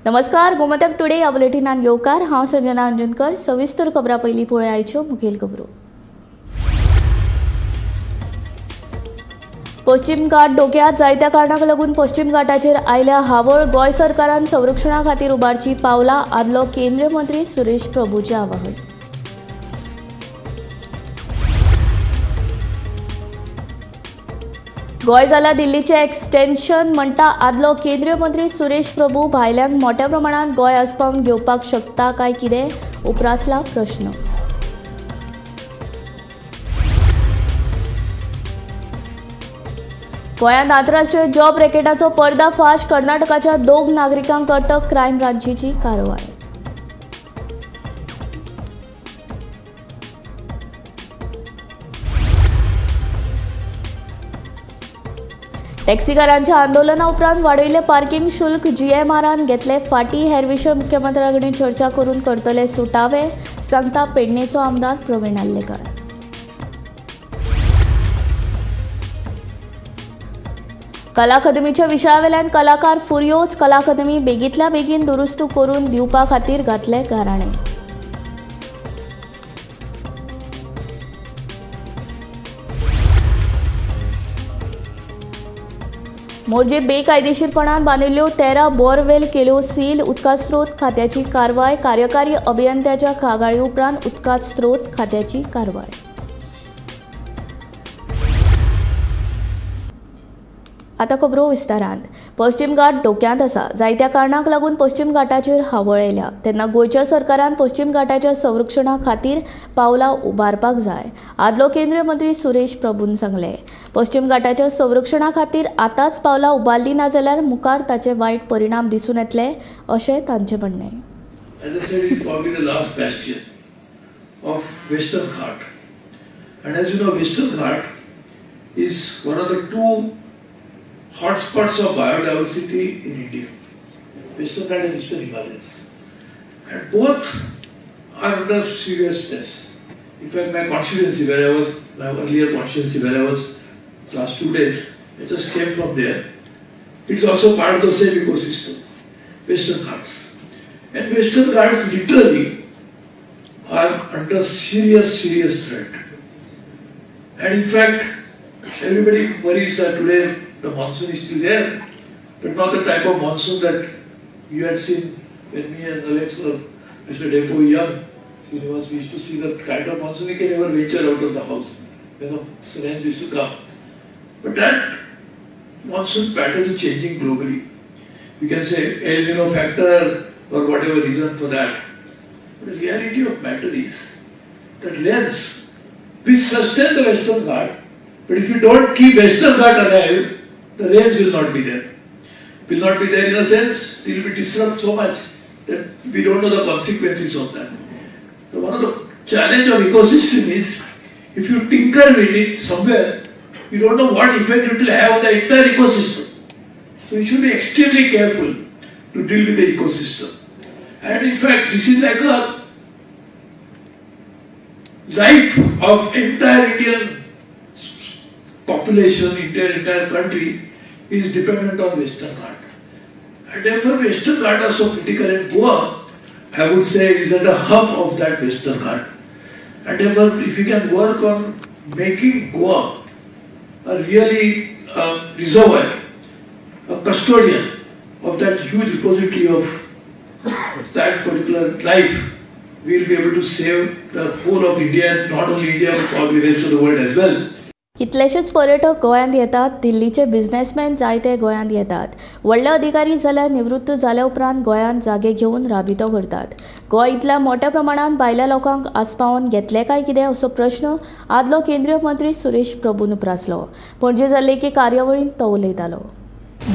नमस्कार, गोमंतक टुडे ह्या बुलेटिनान येवकार। हांव संजना अंजनकर। सविस्तर खबरां पयलीं पळोवया आयच्यो मुखेल खबरो। पश्चिम घाट धोक्यांत जायत्या कारणांक लागून पश्चिम घाटाचेर आयल्या हावळ गोंय सरकारान संरक्षणा खातीर उबारची पावलां, आदलो केंद्रीय मंत्री सुरेश प्रभूचें आवाहन। गोंय जाल्यार दिल्लीचें एक्सटेन्शन म्हणटा आदलो केंद्रीय मंत्री सुरेश प्रभू। भायल्यांक मोठ्या प्रमाणात गोंय आस्पावन घेवपाक शकता काय कितें, उपरासला प्रश्न। गोंयांत आंतरराष्ट्रीय जॉब रॅकेटाचो पर्दाफाश, कर्नाटकाच्या 2 नागरिकांक अटक, क्रायम ब्रांचीची कारवाय। टॅक्सीकारांच्या आंदोलना उपरांत वाडयले पार्किंग शुल्क जीएमआरान घेतले फाटीं। हेर विशय मुख्यमंत्र्या कडेन चर्चा करून करतले सुटावे, सांगता पेडणेचो आमदार प्रवीण आल्लेकर। कला अकादमीच्या विशयावेल्यान कलाकार फुर्योज। कला अकादमी बेगींतल्या बेगीन दुरुस्त करून दिवपा खातीर घातले गाराणे। मोरजे बेकायदेशीरपणान बांदिल्ल्यो 13 बोरवेल केल्यो सील। उदका स्रोत खात्याची कारवाय। कार्यकारी अभियंत्याच्या कागाळी उपरांत उदका स्रोत खात्याची कारवाय। आता खबरो विस्तारांत। पश्चिम घाट धोक्यांत आसा। जायत्या कारणांक लागून पश्चिम घाटाचेर हावळ येयल्या, तेन्ना गोंयच्या सरकारान पश्चिम घाटाच्या संरक्षणा खातीर पावलां उबारपाक जाय, आदलो केंद्रीय मंत्री सुरेश प्रभून सांगले। पश्चिम घाटाच्या संरक्षणा खातीर आतांच पावलां उबारलीं ना जाल्यार मुखार ताचे वायट परिणाम दिसून येतले, अशें तांचें म्हणणें। hotspots of biodiversity in India, Western Ghat and Eastern Himalayas, and both are under serious test. In fact, my constituency where I was, my earlier constituency where I was last 2 days, I just came from there. It's also part of the same ecosystem, Western Ghats. And Western Ghats literally are under serious threat. And in fact, everybody worries that today the monsoon is still there, but not the type of monsoon that you had seen when me and Alex or Mr. Depo young. We used to see the kind of monsoon you can never venture out of the house when the rains used to come. But that monsoon pattern is changing globally. You can say El Nino factor or whatever reason for that. But the reality of matter is that rains will sustain the Western Ghat, but if you don't keep Western Ghat alive, the rains will not be there. Will not be there in a sense, it will be disrupted so much that we don't know the consequences of that. So one of the challenge of ecosystem is, if you tinker with it somewhere, you don't know what effect it will have on the entire ecosystem. So you should be extremely careful to deal with the ecosystem. And in fact, this is like a life of entire Indian population, entire country is dependent on Western Ghat. And therefore Western Ghat are so critical, and Goa, I would say, is at the hub of that Western Ghat. And therefore if you can work on making Goa a really reservoir, a custodian of that huge repository of that particular life, we will be able to save the whole of India, and not only India but probably the rest of the world as well. कितलेशेच पर्यटक गोंयांत येतात। दिल्लीचे businessman जायते गोंयांत येतात। व्हडले अधिकारी जाल्यार निवृत्त जाल्या उपरांत गोंयांत जागे घेवन राबितो करतात। गोंय इतल्या मोठ्या प्रमाणात भायल्या लोकांक आस्पावन घेतले काय कितें, असो प्रश्न आदलो केंद्रीय मंत्री सुरेश प्रभून उपरासलो। पणजे जाल्ले एके कार्यावळींत तो उलयतालो।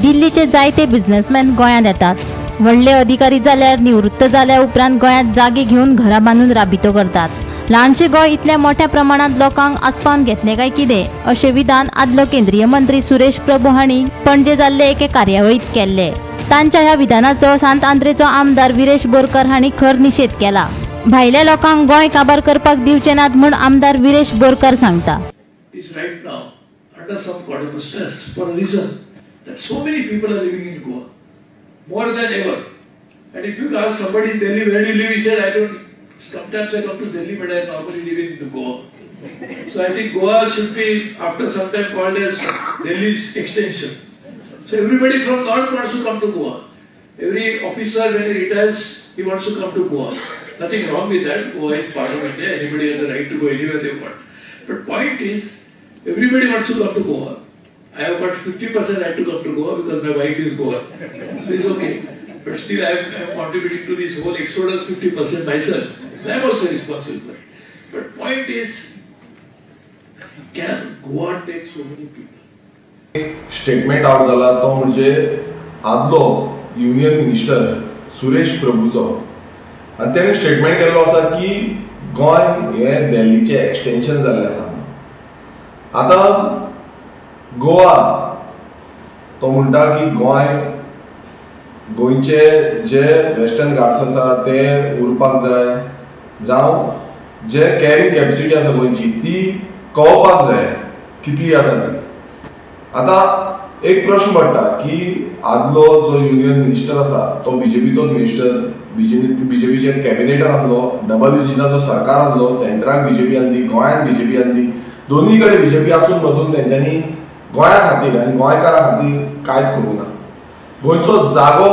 दिल्लीचे जायते बिझनेसमॅन गोंयांत येतात। व्हडले अधिकारी जाल्यार निवृत्त जाल्या उपरांत गोंयांत जागे घेवन घरां बांदून राबितो करतात। ल्हानशे गोंय इतल्या मोठ्या प्रमाणात लोकांक आस्पावन घेतले काय कितें, अशें विधान आदलो केंद्रीय मंत्री सुरेश प्रभू हांणी पणजे जाल्ले एके कार्यावळींत केल्ले। तांच्या ह्या विधानाचो सांत आंद्रेचो आमदार विरेश बोरकार हांणी खर निशेध केला। भायल्या लोकांक गोंय काबार करपाक दिवचे नात म्हूण आमदार विरेश बोरकार सांगता। that so many people are living in Goa, more than ever. And if you ask somebody in Delhi, where do you live? He said, I don't. Sometimes I come to Delhi, but I normally live in Goa. So I think Goa should be, after some time, called as Delhi's extension. So everybody from North wants to come to Goa. Every officer, when he retires, he wants to come to Goa. Nothing wrong with that. Goa is part of India. Anybody has the right to go anywhere they want. But point is, everybody wants to come to Goa. I have got 50% right to come to Goa because my wife is Goa. So it's okay. But still I am contributing to this whole exodus 50% myself. So I am also responsible for it. But point is, can Goa take so many people? Statement out जाला तो म्हणजे आदलो union minister Suresh प्रभूचो आणि त्याने statement केल्लो आसा की गोंय हे दिल्लीचे एक्सटेंशन जाल्लें आसा. आतां गोवा तो म्हणटा की गोंयचे जे वेस्टर्न घाट्स आसा ते उरपाक जाय, जावं जे कॅरिंग कॅपेसिटी आसा गोंयची ती कळपाक जाय कितली आसा ती. आता एक प्रश्न पडटा की आदलो जो युनियन मिनिस्टर आसा तो बीजेपीचोच मिनिस्टर, बीजेपीचे कॅबिनेटान आसलो, डबल इंजिनाचो सरकार आसलो, सेंटराक बीजेपी आसली, गोंयांत बीजेपी आसली, दोन्ही कडेन बीजेपी आसून पासून तेंच्यांनी गोंया खातीर आनी गोंयकारां खातीर कांयच करूं ना. गोंयचो जागो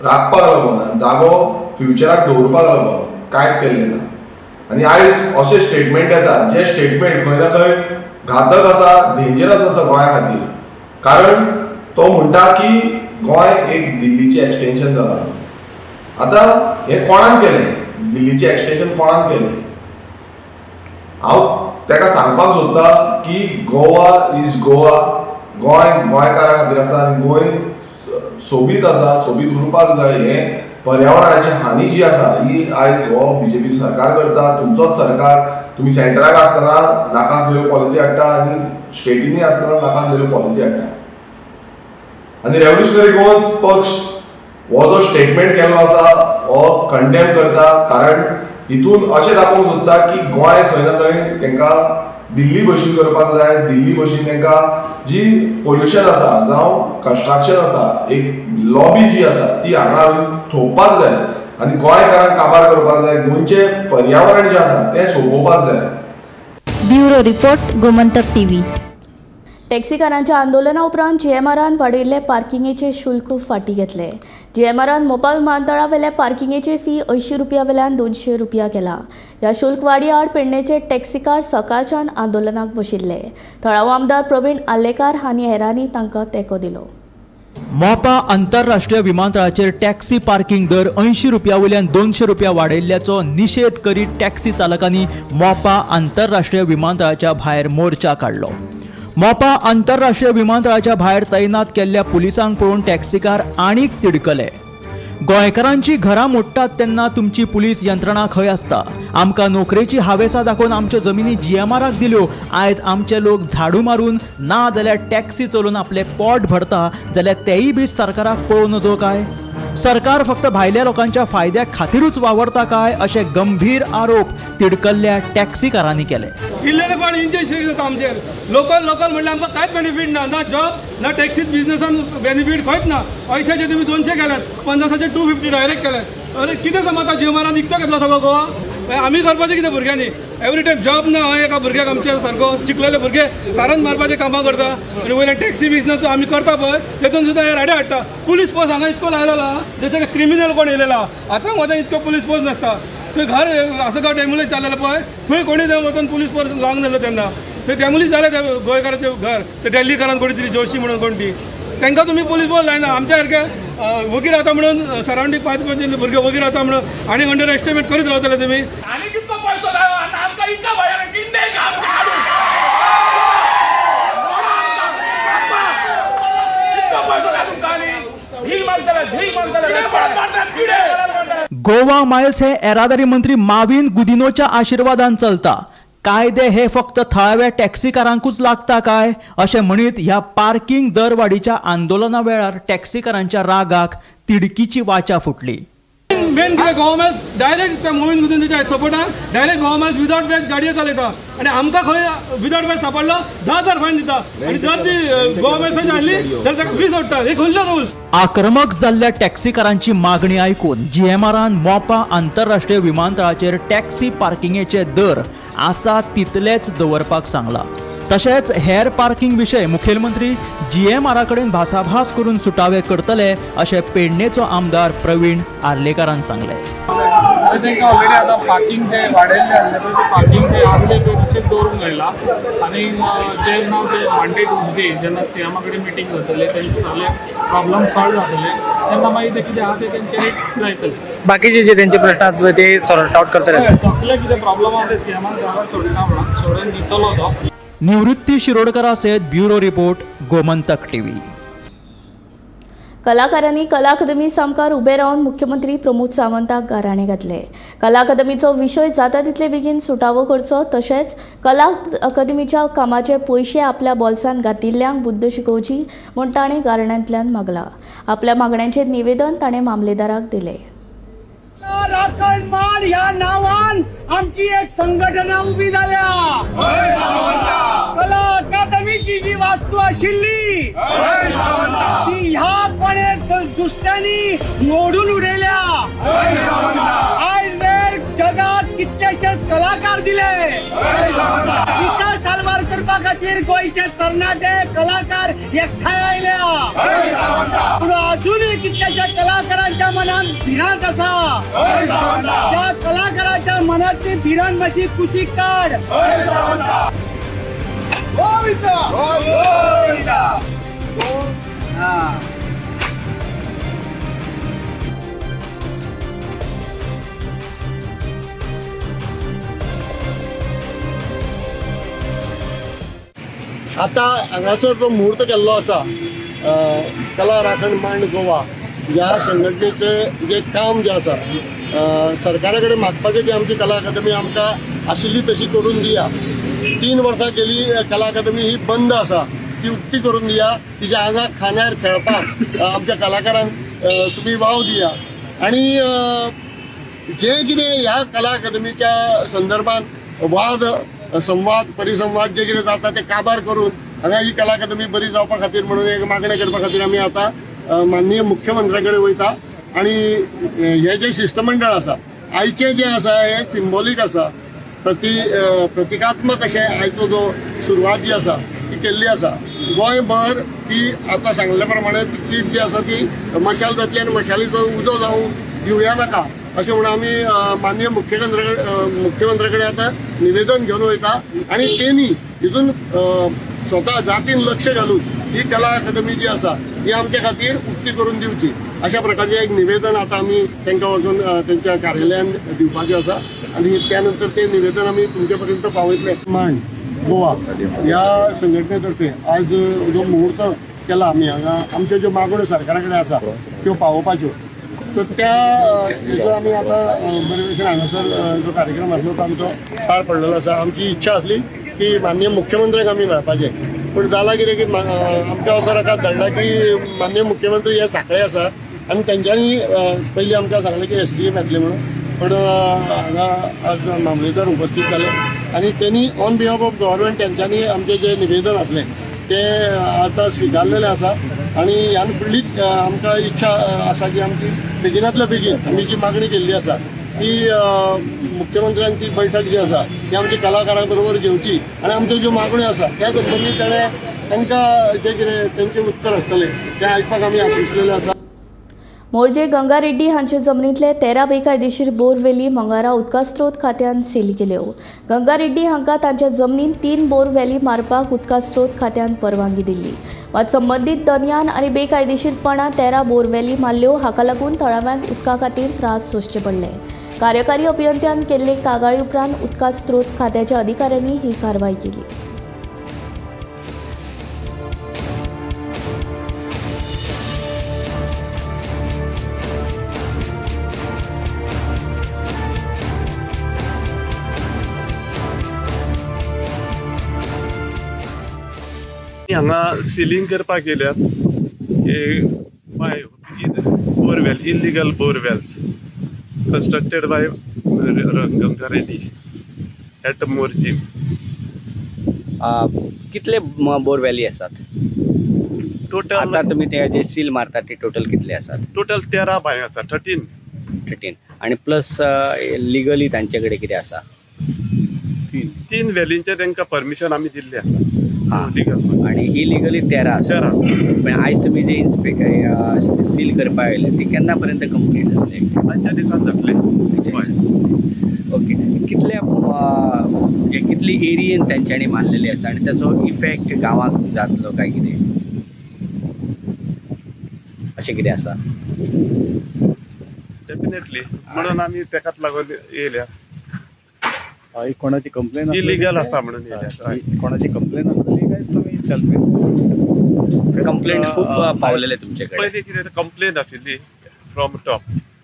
राखपाक लागून, जागो फ्युचराक दवरपाक लागून कांयच केल्लें ना. आनी आयज अशें स्टेटमेंट येता जे स्टेटमेंट खंय ना खंय घातक आसा, डेंजरस आसा गोंया खातीर. कारण तो म्हणटा की गोंय एक दिल्लीचें एक्सटेंशन जालां. आतां हें कोणान केलें? दिल्लीचें एक्सटेंशन कोणान केलें? हांव ताका सांगपाक सोदता की गोवा इज गोवा. गोंय गोंयकारां खातीर आसा आनी गोंय सोबीत आसा, सोबीत उरपाक जाय. हें पर्यावरणाची हानी जी आसा ही आयज हो बीजेपी सरकार करता, तुमचोच सरकार. तुम्ही सेंटराक आसतना नाका आसलेल्यो पॉलिसी हाडटा आनी स्टेटीनी आसतना नाका आसलेल्यो पॉलिसी हाडटा. आनी रेव्होल्युशनरी गोवन्स पक्ष हो जो स्टेटमेंट केल्लो आसा हो कंडेम करता. कारण हितून अशें दाखोवंक सोदता की गोंय खंय ना खंय तांकां दिल्ली भशेन करपाक जाय. दिल्ली भशेन तांकां जी पोल्युशन आसा जावं कंस्ट्रक्शन आसा, एक लॉबी जी आसा ती हांगा हाडून थोपपाक जाय आनी गोंयकारांक काबार करपाक जाय. गोंयचे पर्यावरण जे आसा तें सोंपोवपाक जाय. Bureau report, Gomantak TV. टॅक्सीकारांच्या आंदोलना उपरांत जीएमआरान वाडयल्ले पार्किंगेचे शुल्क फाटीं घेतले. जीएमआरान मोपा विमानतळा वेल्या पार्किंगेची फी 80 रुपया वेल्यान 200 रुपया केला. ह्या शुल्क वाडी आड पेडणेचे टॅक्सीकार सकाळच्यान आंदोलनाक बशिल्ले. थळावो आमदार प्रवीण आल्लेकार हांणी हेरांनी तांकां तेंको दिलो. मोपा आंतरराष्ट्रीय विमानतळाचेर टॅक्सी पार्किंग दर 80 रुपया वयल्यान 200 रुपया वाडयल्ल्याचो निशेध करीत टॅक्सी चालकांनी मोपा आंतरराष्ट्रीय विमानतळाच्या भायर मोर्चा काडलो. मोपा आंतरराष्ट्रीय विमानतळाच्या भायर तैनात केल्ल्या पुलिसांक पळोवन टॅक्सीकार आनीक तिडकले. गोंयकारांची घरां मोडटात तेन्ना तुमची पुलीस यंत्रणा खंय आसता? आमकां नोकरेची हावेसां दाखोवन आमच्यो जमिनी जीएमआराक दिल्यो. आयज आमचे लोक झाडू मारून ना जाल्यार टॅक्सी चलोवन आपले पोट भरता जाल्यार तेय बी सरकाराक पळोवन नजो काय? सरकार फक्त भायल्या लोकांच्या फायद्या खातीरूच वावरता काय असे गंभीर आरोप तिडकल्ल्या टॅक्सीकारांनी केले. इल्लेलेपण इंजेक्शन जाता आमचेर. लोकल म्हणल्यार आमकां कांयच बेनिफीट ना. ना जॉब ना टॅक्सी बिजनेसान बेनिफीट खंयच ना. 80चे तुम्ही 200 केल्यात, 50चे 250 डायरेक्ट केल्यात. अरे कितें समजता जीएमआरान इतको घेतलो सगळो गोवा? आमी करपाचें कितें भुरग्यांनी? एवरी टायम जॉब ना. एका भुरग्याक आमच्या सारको शिकलेले भुरगे सारन मारपाचें कामां करता आनी वयल्यान टॅक्सी बिजनेस आमी करता पळय तेतून सुद्दां हे राडे हाडटा. पुलीस फोर्स हांगा इतको लायलेला जशें क्रिमिनल कोण येयलेला. आतां मजा इतको पुलीस फोर्स नासता. थंय घर आसगांव डेमुलेज जाल्लेलो पळय थंय कोणी वचून पुलीस फोर्स लावंक नासलो तेन्ना. थंय डेमुलेज जालें ते गोंयकाराचें घर. ते दिल्लीकारान कोणी तरी जोशी म्हणून कोण ती तांकां तुमी पुलीस फोर्स लायना. आमच्या सारके वगीर रावता म्हणून सरावंडींग 5-5 भुरगे वगीर रावता म्हणून आनी अंडर एस्टिमेट करीत रावतले तुमी. आनी कितलो पयसो जायो आतां आमकां इतका भंय किंडे आमच्या हाडून इतको पयसो जाय तुमकां आनी भीक मागतले गोवा मायल्स हे येरादारी मंत्री माविन गुदिनोच्या आशिर्वादान चलता. कायदे हे फक्त थळाव्या टॅक्सीकारांकूच लागता काय अशें म्हणीत ह्या पार्किंग दरवाडीच्या आंदोलना वेळार टॅक्सीकारांच्या रागाक तिडकीची वाचा फुटली. मेन कितें गव्हर्मेंट डायरेक्ट त्या मोहीम मधून त्याच्या सपोर्टाक डायरेक्ट गव्हर्मेंट विदाउट बेस गाडयो चलयता आणि आमकां खंय विदाउट बेस सापडलो 10,000 फायन दिता आणि जर ती गव्हर्मेंट आणली तर ताका फ्री सोडटा. हे खंयचो रूल? आक्रमक जाल्ल्या टॅक्सीकारांची मागणी आयकून GMRन मोपा आंतरराष्ट्रीय विमानतळाचेर टॅक्सी पार्किंगेचे दर आसा तितलेच दवरपाक सांगला. तशेंच हेर पार्किंग विशय मुखेलमंत्री GMR कडेन भासाभास करून सुटावे करतले अशें पेडणेचो आमदार प्रवीण आर्लेकारान सांगले. तांकां ऑलरेडी आतां पार्किंग ते वाडयल्ले आसले पळय ते पार्किंग ते आदले पळय तशेंच दवरूंक लायला आनी जेन्ना ते मंडे ट्यूजडे जेन्ना CMA कडेन मिटींग जातले तेंचे सगळे प्रॉब्लम सॉल्व जातले तेन्ना मागीर ते कितें आहा ते तेंचे लायतले. बाकीचे जे तेंचे प्रश्न आसले ते सॉर्ट आउट करतले. सगळे कितें प्रॉब्लम आहा ते CMAन जागा सोडटा म्हणून सोडून दितलो तो. निवृत्ती शिरोडकरा सयत ब्युरो रिपोर्ट गोमंतक TV. कलाकारांनी कला अकादमी सामकार उबे रावन मुख्यमंत्री प्रमोद सावंताक गाराणे घातले. कला अकादमीचो विशय जाता तितले बेगीन सुटावो करचो तशेंच कला अकादमीच्या कामाचे पयशे आपल्या बोल्सान घातिल्ल्यांक बुद्ध शिकोवची म्हूण ताणें गाराण्यांतल्यान मागला. आपल्या मागण्यांचें निवेदन ताणें मामलेदाराक दिलें. राखण मान ह्या नावान आमची एक संघटना उभी जाल्या. कला अकादमीची जी वास्तू आशिल्ली ती ह्या कोणे दुष्टांनी मोडून उडयल्या. आयज वेळ जगात कितलेशेच कलाकार दिले. तिका सालवार करपा खातीर गोंयचे तरणाटे कलाकार एकठांय आयल्या. पूण अजूनय कितलेशा कलाकारांच्या मनात भिरांत आसा. त्या कलाकाराच्या मनातली भिरांत मातशी कुशीक काड. आता हांगासर जो मुहूर्त केल्लो आसा कला राखण मांड गोवा ह्या संघटनेचें जे काम जे आसा सरकारा कडेन मागपाचें की आमची कला अकादमी आमकां आशिल्ली तशी करून दिया. 3 वर्सां गेली कला अकादमी ही बंद आसा ती उक्ती करून दिया. तिच्या आंगाक खांद्यार खेळपाक आमच्या कलाकारांक तुमी वाव दिया. आणि जे कितें ह्या कला अकादमीच्या संदर्भात वाद संवाद परिसंवाद जे कितें जाता ते काबार करून हांगा ही कला अकादमी बरी जावपा खातीर म्हणून एक मागणी करपा खातीर आमी आतां माननीय मुख्यमंत्र्या कडेन वयता. आणि हे जे शिष्टमंडळ आसा आयचे जे आसा हे सिंबॉलीक आसा प्रतिकात्मक अशें आयचो जो सुरवात जी आसा ती केल्ली आसा. गोंयभर ती आतां सांगले प्रमाणे ती किट जी आसा ती मशाल जातली आनी मशालीचो उजो जावं दिवया नाका अशें म्हणून आमी माननीय मुख्यमंत्र्या कडेन आतां निवेदन घेवन वयता. आणि तेणी हितून स्वता जातीन लक्ष घालून ही कला अकादमी जी आसा ही आमच्या खातीर उक्ती करून दिवची अशा प्रकारचे एक निवेदन आता आम्ही तांकां वचून त्यांच्या कार्यालयान दिवपाचें आसा. आणि त्यानंतर ते निवेदन आम्ही तुमच्यापर्यंत पावयतले. मांड गोवा ह्या संघटनेतर्फे आज जो मुहूर्त केला आमी हांगा आमच्यो ज्यो मागण्यो सरकारा कडेन आसा त्यो पावोवपाच्यो. तर त्या हेचो आमी आतां बरे भशेन हांगासर जो कार्यक्रम आसलो तो आमचो पार पडलेलो आसा. आमची इच्छा आसली की माननीय मुख्यमंत्र्याक आमी मेळपाचें पण जाला कितें की आमकां असो रकाद धाडला की माननीय मुख्यमंत्री हे सांखळे आसा आनी तेंच्यांनी पयलीं आमकां सांगलें की SDM येतले म्हणून. पण हांगा आज मामलेदार उपस्थित जाले आनी तेणी ऑन बिहाफ ऑफ गव्हर्मेंट तेंच्यांनी आमचें जें निवेदन आसलें तें आतां स्विकारलेलें आसा. आनी ह्यान फुडलीच आमकां इच्छा आसा की आमची बेगिनांतल्या बेगीन आमी जी मागणी केल्ली आसा ती मुख्यमंत्र्यांची बैठक जी आसा ती आमची कलाकारां बरोबर घेवची आनी आमच्यो ज्यो मागण्यो आसा त्या संबंदीत तांकां जें कितें तेंचें उत्तर आसतलें तें आयकपाक आमी आशिल्लेले आसा. मोर्जे गंगा रेड्डी हांचे जमनींतले 13 बेकायदेशीर बोरवेली मंगळारा उदकास्त्रोत खात्यान सील केल्यो. गंगा रेड्डी हांकां तांच्या जमनींत 3 बोरवेली मारपाक उदकास्त्रोत खात्यान परवानगी दिल्ली. मात संबंदीत दनयान आनी बेकायदेशीरपणान 13 बोरवेली मारल्यो. हाका लागून थळाव्यांक उदका खातीर त्रास सोंसचे पडले. कार्यकारी अभियंत्यान केल्ले कागाळी उपरांत उदकास्त्रोत खात्याच्या अधिकाऱ्यांनी ही कारवाय केली. हांगा सिलींग करपाक येयल्यात borewell illegal borewells constructed by Rangangareddy at Morjim. कितले बोर व्हॅली आसात टोटल आता तुम्ही ते जे सील मारतात ते टोटल कितले आसात टोटल 13 बाय आसा 13 आणि प्लस लिगली तांच्याकडे कितें आसा 3 व्हॅलींचे तांकां परमिशन आमी दिल्ले आसा लिगल आणि इलिगली 13 आसा पण आयज तुम्ही जे इन्स्पेक्टर सील करपाक आयले ती केन्ना पर्यंत कंप्लीट जातले 5 दिसांत जातले ओके कितली एरियेन तांच्यांनी मारलेली आसा आणि त्याचो इफेक्ट गांवाक जातलो काय कितें अशें कितें आसा डेफिनेटली म्हणून आमी तेकाच लागून येयल्या कोणाची कंप्लेन इलिगल आसा म्हणून येयल्या कोणाची कंप्लेन आसली काय तुम्ही सेल्फ कंप्लेंट खूप पावलेले तुमच्याकडे पयलीं कितें कंप्लेन आशिल्ली from top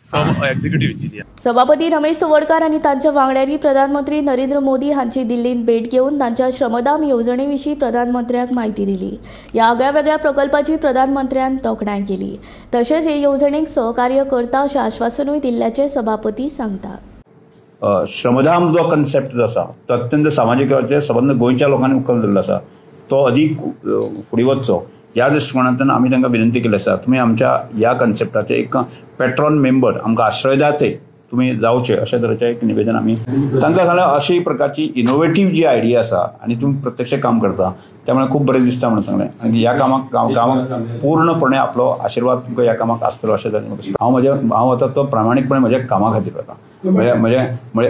from executive engineer सभापती रमेश तवडकार आणि तांच्या वांगड्यांनी प्रधानमंत्री नरेंद्र मोदी हांची दिल्लीत भेट घेऊन तांच्या श्रमदान येवजणेविशीं प्रधानमंत्र्यांक म्हायती दिली. ह्या आगळ्या प्रकल्पाची प्रधानमंत्र्यान तोखणाय केली. तशेंच हे येवजणेक सहकार्य करता अशें आश्वासनूय दिल्ल्याचे सभापती सांगतात. श्रमदान जो कन्सेप्ट जो आसा तो अत्यंत सामाजीक संबंद गोंयच्या लोकांनी उखल धरलो आसा तो अधिक फुडें वचचो ह्या दृश्टिकोनांतल्यान आमी तांकां विनंती केली आसा तुमी आमच्या ह्या कन्सेप्टाचे एक पेट्रॉन मेंबर आमकां आश्रयदाते तुमी जावचे अशा तरेचें एक निवेदन आमी तांकां सांगलें. अशी प्रकारची इनोवेटीव जी आयडिया आसा आनी तुमी प्रत्यक्ष काम करता त्यामुळे खूप बरें दिसता म्हणून सांगलें आणि ह्या कामाक पूर्णपणे आपलो आशिर्वाद तुमकां ह्या कामाक आसतलो अशें जालें हांव आतां तो प्रामाणीकपणे म्हज्या कामा खातीर करता. म्हणजे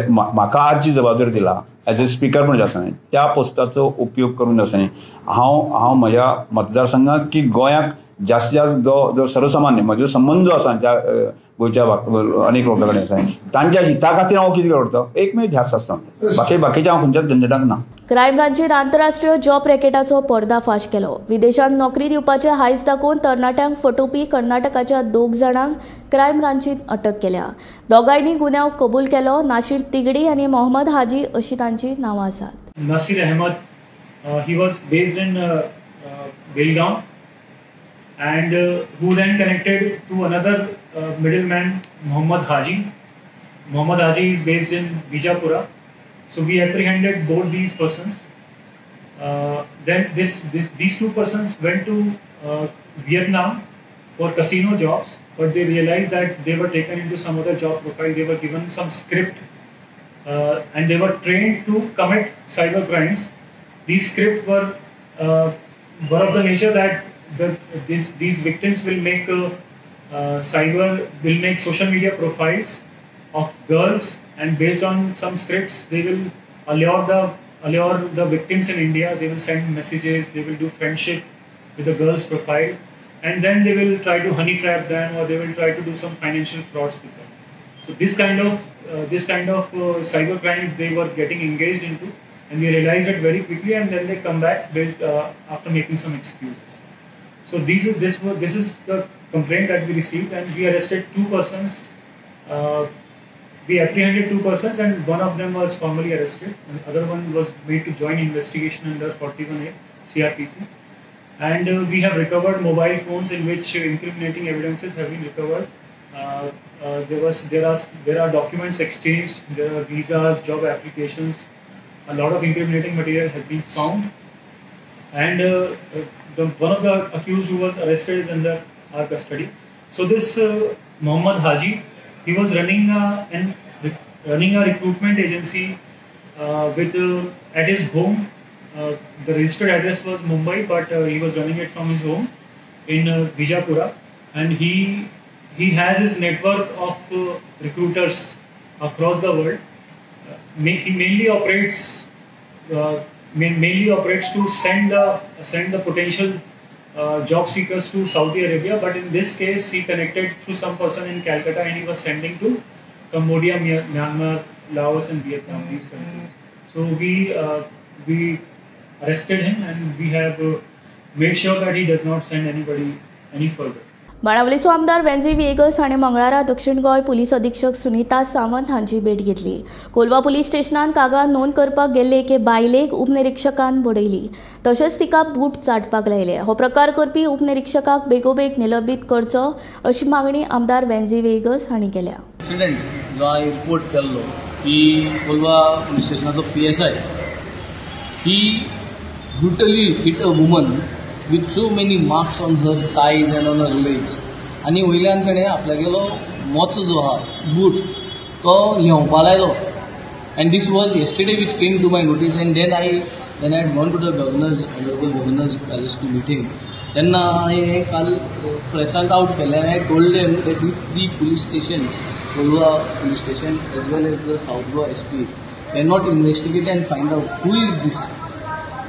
म्हाका आज जी जबाबदारी दिला एज ए स्पीकर पण आसा न्ही त्या पोस्टाचो उपयोग करून आसा न्ही हांव म्हज्या मतदारसंघाक की गोंयाक जास्तीत जास्त जो सर्वसामान्य म्हजो संबंद जो आसा ज्या गोंयच्या अनेक लोकां कडेन आसा तांच्या हिता खातीर हांव कितें करता एकमेव ध्यास आसता बाकीच्या हांव खंयच्याच झंझटाक ना. क्रायम ब्रांचीन आंतरराष्ट्रीय जॉब रॅकेटाचो पर्दाफाश केलो. विदेशांत नोकरी दिवपाचे हायस दाखोवन तरणाट्यांक फटोवपी कर्नाटकाच्या 2 जाणांक क्रायम ब्रांचीन अटक केल्या. दोगांयनी गुन्यांव कबूल केलो. नाशीर तिगडी आनी मोहम्मद हाजी अशी तांची नांवां आसात. Nasir Ahmed, he was based in Belgaum and who then connected to another middleman, Mohammad Haji. Mohammad Haji is based in Bijapura. So we apprehended both these persons. Then these 2 persons went to Vietnam for casino jobs, but they realized that they were taken into some other job profile. They were given some script and they were trained to commit cyber crimes. These scripts were of the nature that these victims will make social media profiles of girls, and based on some scripts they will allure the victims in India. They will send messages, they will do friendship with the girl's profile, and then they will try to honey trap them, or they will try to do some financial frauds with them. So this kind of cyber crime they were getting engaged into, and we realized it very quickly, and then they come back after making some excuses. So this is the complaint that we received, and we arrested 2 persons. We apprehended 2 persons, and one of them was formally arrested, and the other one was made to join investigation under 41A CRPC. And we have recovered mobile phones in which incriminating evidences have been recovered. There are documents exchanged, there are visas, job applications. A lot of incriminating material has been found, and one of the accused who was arrested is under our custody. So this Mohammad Haji, he was running a recruitment agency at his home. The registered address was Mumbai, but he was running it from his home in Bijapura, and he has his network of recruiters across the world. He mainly operates to send the potential job seekers to Saudi Arabia, but in this case he connected through some person in Calcutta, and he was sending to Cambodia, Myanmar, Laos and Vietnam, these countries. So we arrested him, and we have made sure that he does not send anybody any further. बाणावलीचो आमदार Venzy Vegas हाणें मंगळारा दक्षिण Goa police अधीक्षक सुनीता सावंत हांची भेट घेतली. Kolwa police स्टेशनात कागाळ नोंद करपाक गेल्ले एके बायलेक उपनिरीक्षकान बडयली. तशेंच तिका बूट चाटपाक लायले. हो प्रकार करपी उपनिरीक्षकाक बेगोबेग निलंबीत करचो अशी मागणी आमदार वेंजी वेगस हांणी केल्या. एक्सिडेंट जो हांवें रिपोर्ट केल्लो की कोलवा पुलीस स्टेशनाचो PSI he brutally hit a woman with so many marks on her thighs and on her legs. आणि वयल्यान ताणें आपल्यागेलो मोचो जो आहा बूट तो लिवपा लायलो. And this was yesterday which came to my notice, and then I had gone to the governor's palace to meet him. तेन्ना हांवें काल प्रेसांत आउट केलें. I told them that if the police station, Kolwa police station as well as the South Goa SP cannot investigate and find out who is this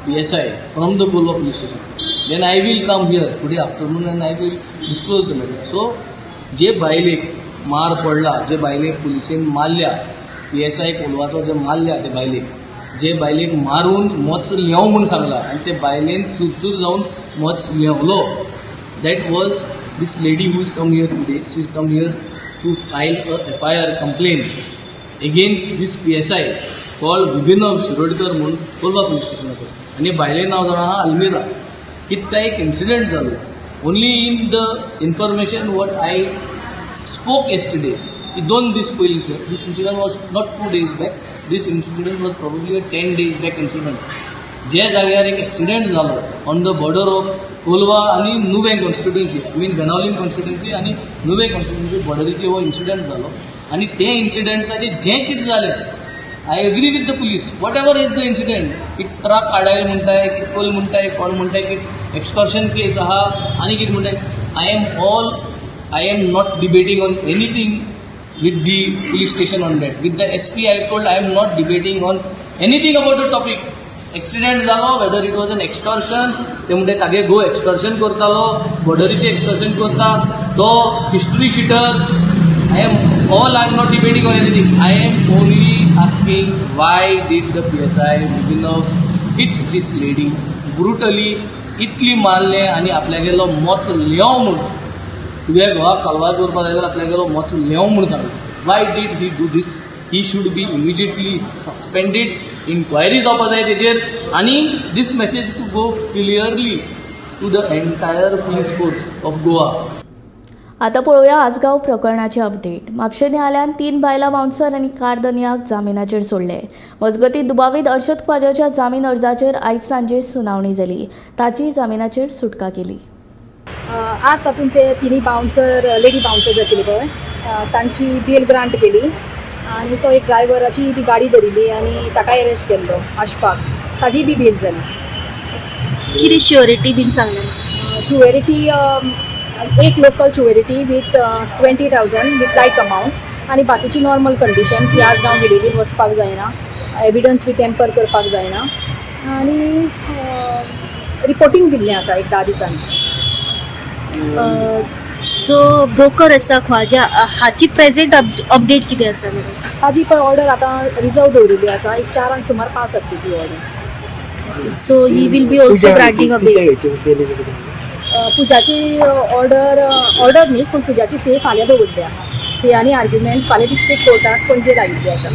PSI from the Kolwa police station, then I will come here today afternoon and I will disclose the matter. So, जे बायलेक मार पडला, जे बायलेक पुलिसेन मारल्या, PSI कोलवाचो जे मारल्या ते बायलेक, जे बायलेक मारून मोच लिंव म्हूण सांगला आनी ते बायलेन चुरचूर जावन मोच लिंवलो, that was this lady who has come here today. She has come here to file a FIR complaint against this PSI called Vibhinav Shirodkar म्हणून कोलवा पुलिस स्टेशनाचो. आनी बायलेन नांव जावन आहा अल्मेरा. कितना एक इंसिडेंट जालो. Only in the information what I spoke yesterday की 2 दीस पयलीं this incident was not 2 days back. This incident was probably 10 days back incident. जे जाग्यार एक एक्सिडेंट जालो on the border of Colva आनी Nuvem constituency, I mean Benaulim constituency आनी नुवें कॉन्स्टिट्युएन्सी बॉर्डरीचेर हो इंसिडेंट जालो. आनी ते इंसिडेंटाचें जें कितें जालें, I agree with the police. Whatever is the incident, की ट्रक काडायल म्हणटाय, की कोल म्हणटाय, कोण म्हणटाय की एक्सटॉर्शन केस आहा आनी कितें म्हणटाय. I am not debating on anything with the police station on that. With the SP, I told I am not debating on anything about the topic. Accident जालो, whether it was an extortion, ते म्हणटाय तागे गो extortion करतालो, बॉर्डरीचे extortion करता, तो history sheeter. I am not debating on anything. I am only asking why did the PSI Vibhinav hit this lady brutally, इतली मारले आनी आपल्यागेलो मोच लिंव म्हूण, तुगे घोवाक साल्वार करपा जाय जाल्यार आपल्यागेलो मोच लिंव म्हूण सांगलो. Why did he do this? He should be immediately suspended. Inquiry जावपा जाय तेजेर आनी this message to go clearly to the entire police force of Goa. आता पळोवया आजगाव प्रकरणाचे अपडेट. म्हापशें न्यायालयान 3 बायलां बाउन्सर आनी कारधनियाक जामिनाचेर सोडले. मजगतीं दुबावीत अर्शद ख्वाजाच्या जामीन अर्जाचेर आयज सांजे सुनावणी जाली. ताची जामिनाचेर सुटका केली. आज तातूंत ते 3 बाउन्सर लेडी बाउन्सर आशिल्ले पळय, तांची बेल ग्रांट केली आनी तो एक ड्रायव्हराची ती गाडी धरिल्ली आनी ताकाय अरेस्ट केल्लो अशफाक, ताजी बी बेल जाली. कितें श्युरिटी बीन सांगलें? श्युरिटी एक local श्युरिटी with 20,000 with like amount आनी बाकीची नॉर्मल कंडिशन की आज गांव विलेजीन वचपाक जायना, एविडन्स बी टेम्पर करपाक जायना आनी रिपोर्टिंग दिल्लें आसा एक 10 दिसांची. जो ब्रोकर आसा ख्वाजा हाची प्रेजेंट अपडेट कितें आसा? ताजी पण ऑर्डर आतां रिजर्व दवरिल्ली आसा, एक 4 सुमार पास जातली ती order. So he will be also granting a bail. पुजाची ऑर्डर न्ही, पूण पुजाची से फाल्यां दवरल्या. से आनी आर्ग्युमेंट्स फाल्यां डिस्ट्रिक्ट कोर्टाक पणजे लायिल्ली आसा.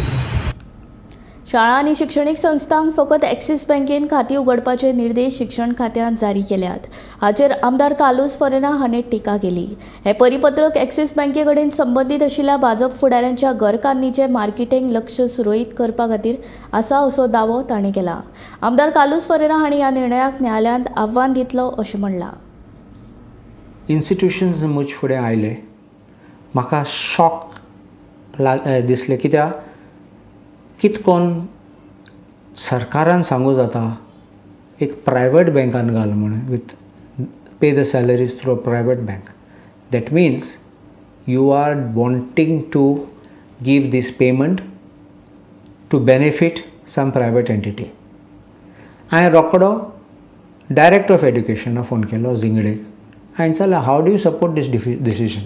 शाळा आनी शिक्षणीक संस्थांक फकत एक्सिस बँकेन खातीं उगडपाचे निर्देश शिक्षण खात्यान जारी केल्यात. हाचेर आमदार कालूस फरेना हाणें टिका केली. हे परिपत्रक एक्सिस बँके कडेन संबंदीत आशिल्ल्या भाजप फुडाऱ्यांच्या घरकान्नीचे मार्केटिंग लक्ष सुरळीत करपा खातीर आसा असो दावो ताणें केला. आमदार कालूस फरेना हाणीं ह्या निर्णयाक न्यायालयांत आव्हान दितलो अशें म्हणलां. इन्स्टिट्यूशन्स म्हजे फुडें आयले, म्हाका शॉक दिसलें. कित्याक कितकोन सरकारान सांगू जाता एक प्रायवेट बँकान घाल म्हणून, with pay the salaries through a private bank. That means you are wanting to give this payment to benefit some private entity. हांवें रोखडो डायरेक्टर ऑफ एड्युकेशनाक फोन केलो झिंगडेक. हांवें सांगलें how do you support this decision?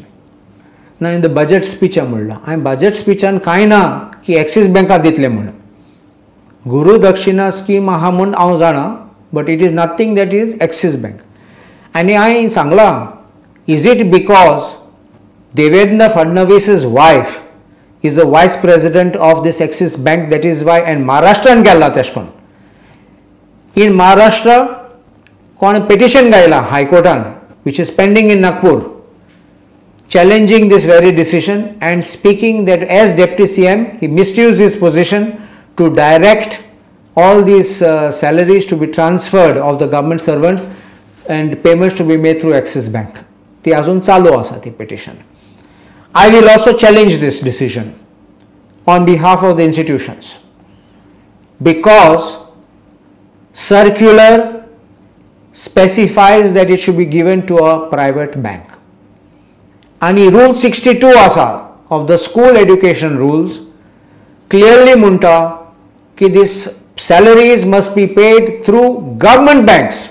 ना in the budget स्पिचान म्हणलां. हांवें बजेट स्पिचान कांय ना की एक्सीस बँकाक दितलें म्हणून. गुरू दक्षिणा स्कीम आहा म्हूण हांव जाणा, but it is nothing that is axis bank. आनी हांवें सांगलां Is it because Devendra Fadnavis's wife is the vice president of this Axis Bank, that is why, and Maharashtra गेला तेशकोन. In Maharashtra, कोण petition गायला High Courtan, which is pending in Nagpur, challenging this very decision and speaking that as Deputy CM, he misused his position to direct all these salaries to be transferred of the government servants and payments to be made through Axis Bank. ती अजून चालू आसा ती petition. I will also challenge this decision on behalf of the institutions, because circular specifies that it should be given to a private bank. And Rule 62 asa of the school education rules clearly munta ki these salaries must be paid through government banks.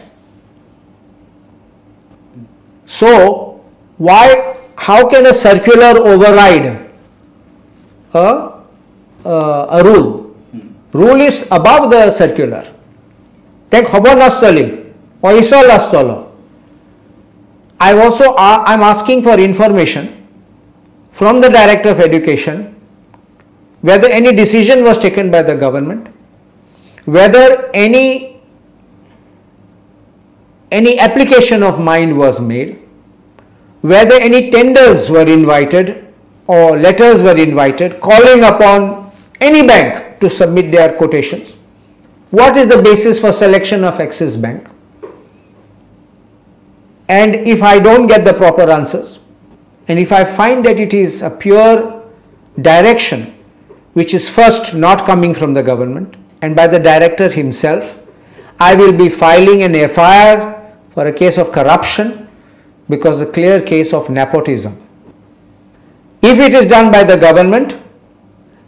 So how can a circular override a rule? Rule is above the circular. Take khabar nastali, paisa nastalo. I'm asking for information from the Director of Education whether any decision was taken by the government, whether any application of mine was made, whether any tenders were invited or letters were invited calling upon any bank to submit their quotations. What is the basis for selection of Axis Bank? And if I don't get the proper answers, and if I find that it is a pure direction which is first not coming from the government and by the director himself, I will be filing an FIR for a case of corruption, because a clear case of nepotism. If it is done by the government,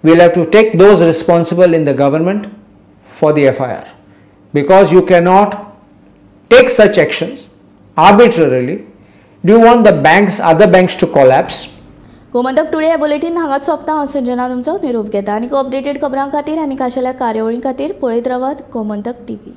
we will have to take those responsible in the government for the FIR, because you cannot take such actions arbitrarily. Do you want the banks, other banks to collapse? Gomantak today हे bulletin हांगाच सोंपता. हांव संजना तुमचो निरोप घेता. आनी updated खबरां खातीर आनी खाशेल्या कार्यावळीं खातीर पळयत रावात गोमंतक TV.